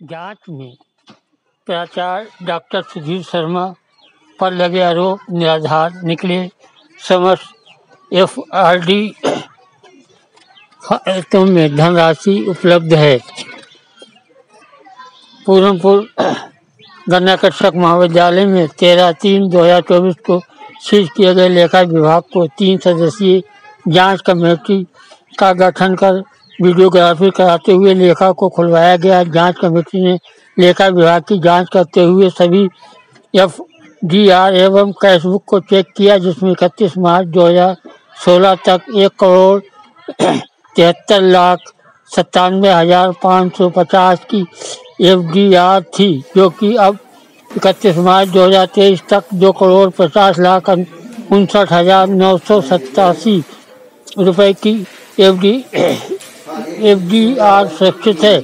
जांच में प्राचार्य डॉक्टर सुधीर शर्मा पर लगे आरोप निराधार निकले। समस्त एफआरडी खातों में धनराशि उपलब्ध है। पूरनपुर गन्ना कृषक महाविद्यालय में 13/3/2024 को सीज किए गए लेखा विभाग को 3 सदस्यीय जांच कमेटी का गठन कर वीडियोग्राफी कराते हुए लेखा को खुलवाया गया। जांच कमेटी ने लेखा विभाग की जांच करते हुए सभी एफडीआर एवं कैशबुक को चेक किया, जिसमें 31 मार्च 2016 तक 1,73,97,550 की एफडीआर थी, जो कि अब 31 मार्च 2023 तक 2,50,59,987 रुपए की एफडीआर सुरक्षित है।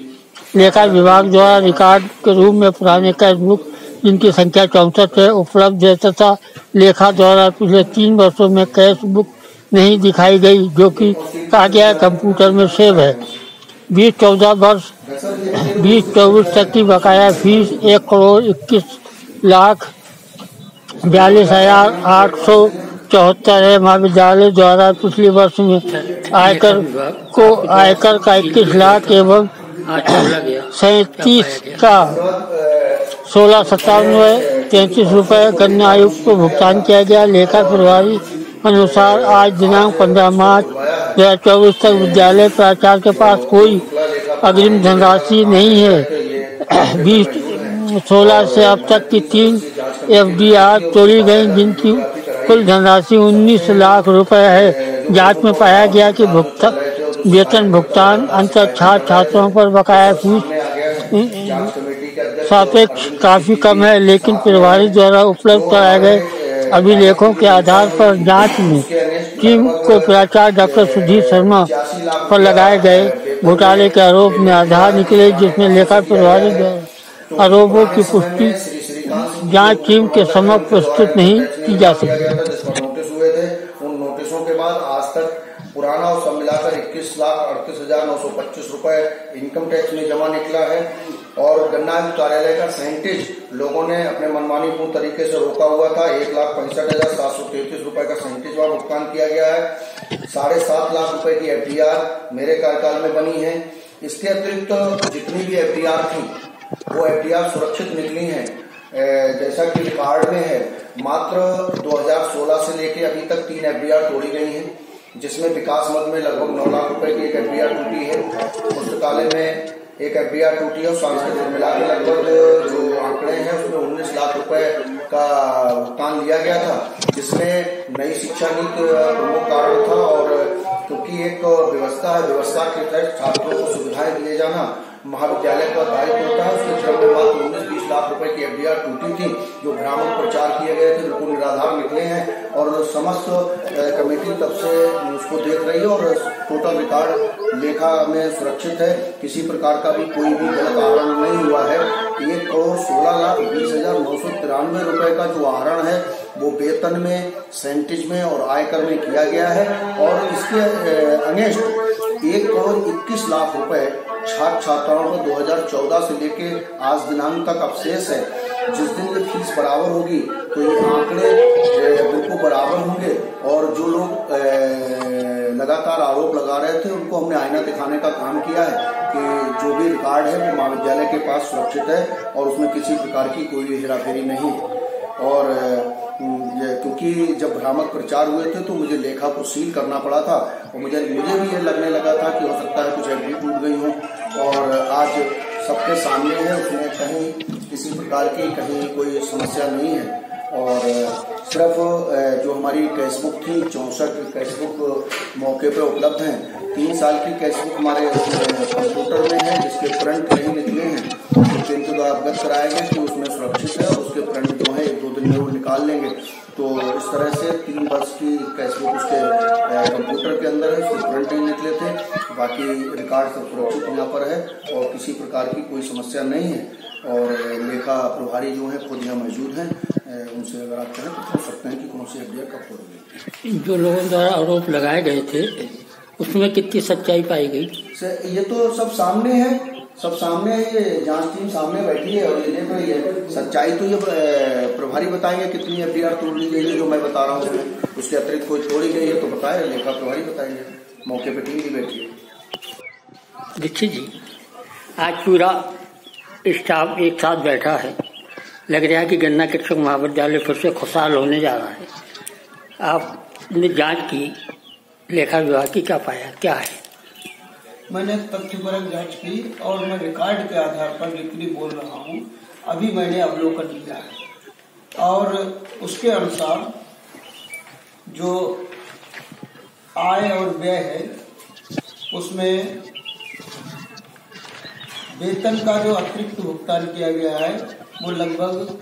लेखा विभाग द्वारा रिकॉर्ड के रूप में पुराने कैशबुक, जिनकी संख्या 64 है, उपलब्ध है तथा लेखा द्वारा पिछले 3 वर्षों में कैशबुक नहीं दिखाई गई, जो कि कहा गया कंप्यूटर में सेव है। 2014 वर्ष 2024 तक की बकाया फीस 1,41,42,874 है। महाविद्यालय द्वारा पिछले वर्ष में आयकर का 21 लाख एवं 37 का 16,97,33 रुपये गन्ना आयुक्त को भुगतान किया गया। लेखा प्रभारी अनुसार आज दिनांक 15 मार्च 2024 तक विद्यालय प्राचार्य के पास कोई अग्रिम धनराशि नहीं है। 2016 से अब तक की 3 एफडीआर तोड़ी गई, जिनकी कुल धनराशि 19 लाख रुपए है। जांच में पाया गया कि वेतन भुगतान अंतर छात्रों पर बकाया फीस सापेक्ष काफी कम है, लेकिन प्रभारी द्वारा उपलब्ध कराए गए अभिलेखों के आधार पर जांच में टीम को प्राचार्य डॉक्टर सुधीर शर्मा पर लगाए गए घोटाले के आरोप में आधार निकले, जिसमें लेखा प्रभारी द्वारा आरोपों की पुष्टि जांच टीम के समक्ष प्रस्तुत नहीं की जा सकती। नोटिस हुए थे, उन नोटिसों के बाद आज तक पुराना और सब मिलाकर 21,38,925 रुपए इनकम टैक्स में जमा निकला है और गन्ना कार्यालय का सेंटेज लोगों ने अपने मनमानी पूर्ण तरीके से रोका हुआ था। 1,65,733 रुपए का सेंटेज वहां भुगतान किया गया है। 7.5 लाख रुपए की एफडीआर मेरे कार्यकाल में बनी है। इसके अतिरिक्त जितनी भी एफडीआर थी वो एफडीआर सुरक्षित निकली है। जैसा कि रिकॉर्ड में है, मात्र 2016 से लेके अभी तक 3 एफडीआर तोड़ी गई हैं, जिसमें विकास मद में लगभग 9 लाख रुपए की एक एफडीआर टूटी है, पुस्तकालय में एक एफडीआर टूटी है और सांस्कृतिक मिलाकर लगभग जो आंकड़े हैं उसमें 19 लाख रुपए का भुगतान लिया गया था, जिसमें नई शिक्षा नीति प्रमुख कारण था। और क्योंकि एक व्यवस्था है, व्यवस्था के तहत छात्रों को सुविधाएं दिए जाना महाविद्यालय का दायित्व होता है। उसके क्रम में मात्र 19-20 लाख रुपए की एफडीआर टूटी थी, जो भ्रामक प्रचार किए गए थे, बिल्कुल निराधार निकले हैं और समस्त कमेटी तब से उसको देख रही है और टोटल रिकॉर्ड लेखा में सुरक्षित है। किसी प्रकार का भी कोई भी गलत आहरण नहीं हुआ है। 1,16,20,993 रुपए का जो आहरण है वो वेतन में, सेंटेज में और आयकर में किया गया है और इसके अगेंस्ट 1,21 लाख रुपए छात्र छात्राओं को 2014 से लेके आज दिनांक तक अवशेष है। जिस दिन ये फीस बराबर होगी तो ये आंकड़े बिल्कुल बराबर होंगे और जो लोग लगातार आरोप लगा रहे थे उनको हमने आईना दिखाने का काम किया है कि जो भी रिकॉर्ड है वो महाविद्यालय के पास सुरक्षित है और उसमें किसी प्रकार की कोई हेराफेरी नहीं है। और क्योंकि जब भ्रामक प्रचार हुए थे तो मुझे लेखा को सील करना पड़ा था और मुझे भी ये लगने लगा था कि हो सकता है कुछ एफडी टूट गई हो, और आज सबके सामने है, उसमें कहीं किसी प्रकार की कहीं कोई समस्या नहीं है। और सिर्फ जो हमारी कैशबुक थी 64 कैशबुक मौके पर उपलब्ध हैं। 3 साल की कैशबुक हमारे कंप्यूटर में है, जिसके प्रिंट नहीं निकले हैं, तो इनको अवगत कराया गया कि उसमें सुरक्षित है और उसके प्रिंट जो है 1-2 दिन में वो निकाल लेंगे। तो इस तरह से 3 वर्ष की कैशबुक उसके कंप्यूटर के अंदर है, उसके प्रिंट नहीं निकले थे, बाकी रिकॉर्ड सब सुरक्षित यहाँ पर है और किसी प्रकार की कोई समस्या नहीं है। और लेखा प्रभारी जो है खुद यहाँ मौजूद हैं, उनसे अगर आप कहें तो पूछ सकते हैं कि कौन सी एफडीआर कब तोड़ी। जो लोगों द्वारा आरोप लगाए गए थे उसमें कितनी सच्चाई पाई गई? ये तो सब सामने है, सब सामने है, ये जांच टीम सामने बैठी है और ये देख रही है। सच्चाई तो ये प्रभारी बताएंगे कितनी एफडीआर तोड़ ली गई है, जो मैं बता रहा हूँ उसके अतिरिक्त कोई तोड़ी गई है तो बताए, लेखा प्रभारी बताएंगे। मौके पर टीम भी बैठी है। दीक्षित जी, आज पूरा स्टाफ एक साथ बैठा है, लग रहा है कि गन्ना शिक्षक महाविद्यालय फिर से खुशहाल होने जा रहा है। आपने जांच की लेखा विभाग की, क्या पाया, क्या है? मैंने तथ्यपरक जांच की और मैं रिकॉर्ड के आधार पर जितनी बोल रहा हूँ अभी मैंने अवलोकन किया है और उसके अनुसार जो आय और व्यय है उसमें वेतन का जो अतिरिक्त भुगतान किया गया है वो लगभग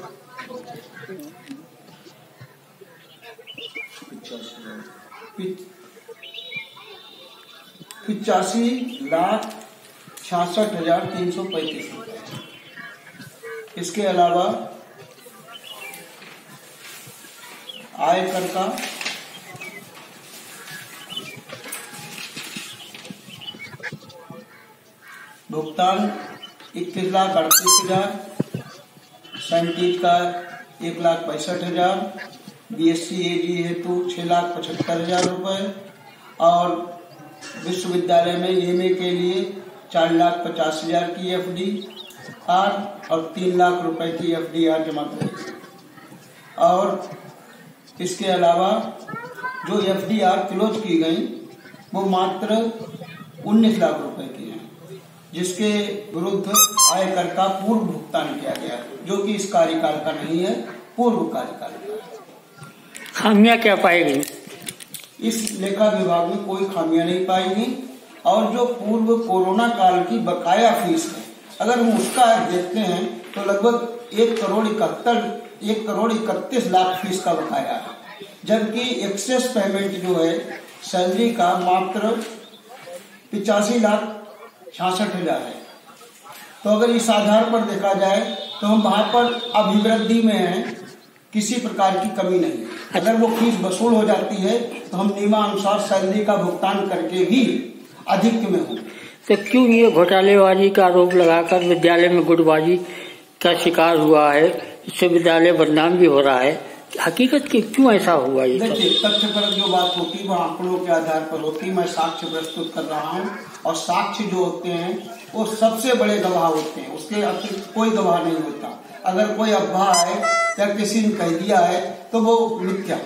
85,66,335 रुपए। इसके अलावा आयकर का भुगतान 21,38,000, सैंतीस का 1,65,000, BSc AG हेतु 6,75,000 रुपए और विश्वविद्यालय में MA के लिए 4,50,000 की FDR और 3 लाख रुपए की FDR जमा करेगी। और इसके अलावा जो FDR क्लोज की गई वो मात्र 19 लाख रुपए की है, जिसके विरुद्ध आयकर का पूर्व भुगतान किया गया, जो कि इस कार्यकाल का नहीं है, पूर्व कार्यकाल का। खामियां क्या पाई गई? इस लेखा विभाग में कोई खामियां नहीं पाई गई और जो पूर्व कोरोना काल की बकाया फीस है, अगर हम उसका देखते हैं तो लगभग 1,31,00,000 फीस का बकाया है, जबकि एक्सेस पेमेंट जो है सैलरी का मात्र 85,66,000 है। तो अगर इस आधार पर देखा जाए तो हम वहां पर अभिवृद्धि में हैं, किसी प्रकार की कमी नहीं है। अगर वो फीस वसूल हो जाती है तो हम नियमानुसार सैलरी का भुगतान करके भी अधिक में होंगे। तो क्यों ये घोटालेबाजी का आरोप लगाकर विद्यालय में गुटबाजी का शिकार हुआ है? इससे विद्यालय बदनाम भी हो रहा है। हकीकत की क्यों ऐसा हुआ? ये देखिए, तथ्य पर जो बात होती है वो आंकड़ों के आधार पर होती है। मैं साक्ष्य प्रस्तुत कर रहा हूँ और साक्ष्य जो होते हैं वो सबसे बड़े गवाह होते हैं, उसके अतिरिक्त कोई गवाह नहीं होता। अगर कोई अफवाह है या किसी ने कह दिया है तो वो मिथ्या।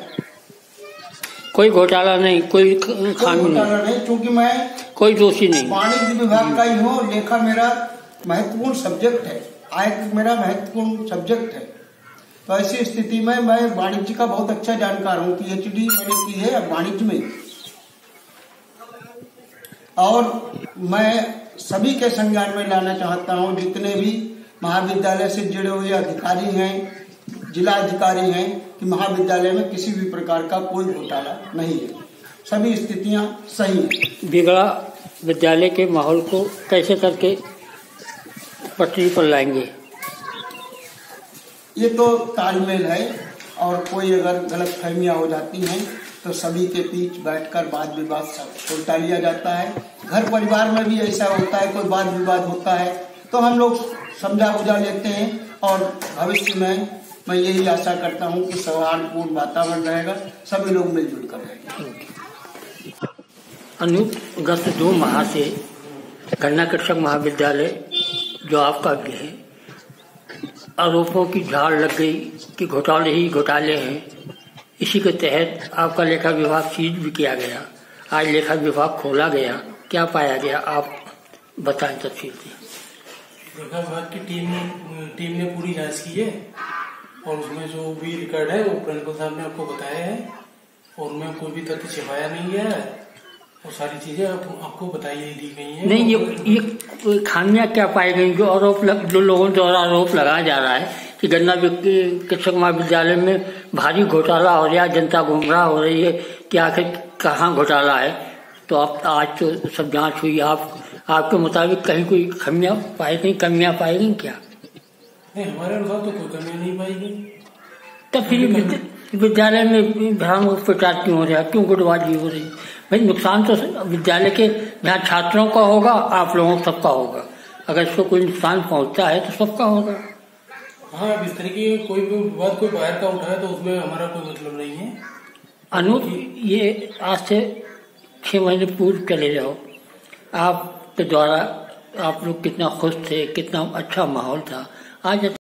कोई घोटाला नहीं, कोई खामी नहीं, क्योंकि मैं कोई दोषी नहीं, वाणिज्य विभाग का ही हूँ। लेखा मेरा महत्वपूर्ण सब्जेक्ट है, आय मेरा महत्वपूर्ण सब्जेक्ट है। तो ऐसी स्थिति में मैं वाणिज्य का बहुत अच्छा जानकार हूँ। PhD मैंने की है वाणिज्य में और मैं सभी के संज्ञान में लाना चाहता हूँ, जितने भी महाविद्यालय से जुड़े हुए अधिकारी हैं, जिला अधिकारी हैं, कि महाविद्यालय में किसी भी प्रकार का कोई घोटाला नहीं है, सभी स्थितियां सही हैं। बिगड़ा विद्यालय के माहौल को कैसे करके पटरी पर लाएंगे? ये तो तालमेल है और कोई अगर गलत फहमियां हो जाती हैं तो सभी के बीच बैठकर वाद विवाद सुलझा लिया जाता है। घर परिवार में भी ऐसा होता है, कोई वाद विवाद होता है तो हम लोग समझा बुझा लेते हैं और भविष्य में मैं यही आशा करता हूं कि सौहार्दपूर्ण वातावरण रहेगा, सभी लोग मिलजुल कर रहेंगे। अनूप, गत 2 माह से गन्ना शिक्षक महाविद्यालय जो आपका भी है, आरोपों की झाड़ लग गई कि घोटाले ही घोटाले हैं। इसी के तहत आपका लेखा विभाग सीज भी किया गया। आज लेखा विभाग खोला गया, क्या पाया गया आप बताएं तफसील से। लेखा विभाग की टीम ने पूरी जांच की है और उसमें जो भी रिकॉर्ड है वो प्रिंसिपल साहब ने आपको बताया है और उनमें कोई भी तथ्य छिपाया नहीं गया है और सारी चीजें आपको बताई दी गई हैं। नहीं, ये खामियां क्या पाई गई? जो लोगों द्वारा आरोप लगाया जा रहा है कि गन्ना शिक्षक महाविद्यालय में भारी घोटाला हो रहा है, जनता गुमराह हो रही है कि आखिर कहाँ घोटाला है। तो आप आज तो सब जांच हुई, आपके मुताबिक कहीं कोई कमियां पाई गई क्या? नहीं, हमारे अनुसार तो कोई कमियां नहीं पाई गई। तब फिर विद्यालय में भ्रामक प्रचार क्यों हो रहा है, क्यों गुटबाजी हो रही? भाई नुकसान तो विद्यालय के जहाँ छात्रों का होगा, आप लोगों सबका होगा। अगर इसको कोई नुकसान पहुंचता है तो सबका होगा। हाँ, अब इस तरीके कोई भी बात कोई बाहर का उठाए तो उसमें हमारा कोई मतलब नहीं है। अनूप, ये आज से 6 महीने पूर्व चले जाओ, आपके द्वारा आप लोग कितना खुश थे, कितना अच्छा माहौल था। आज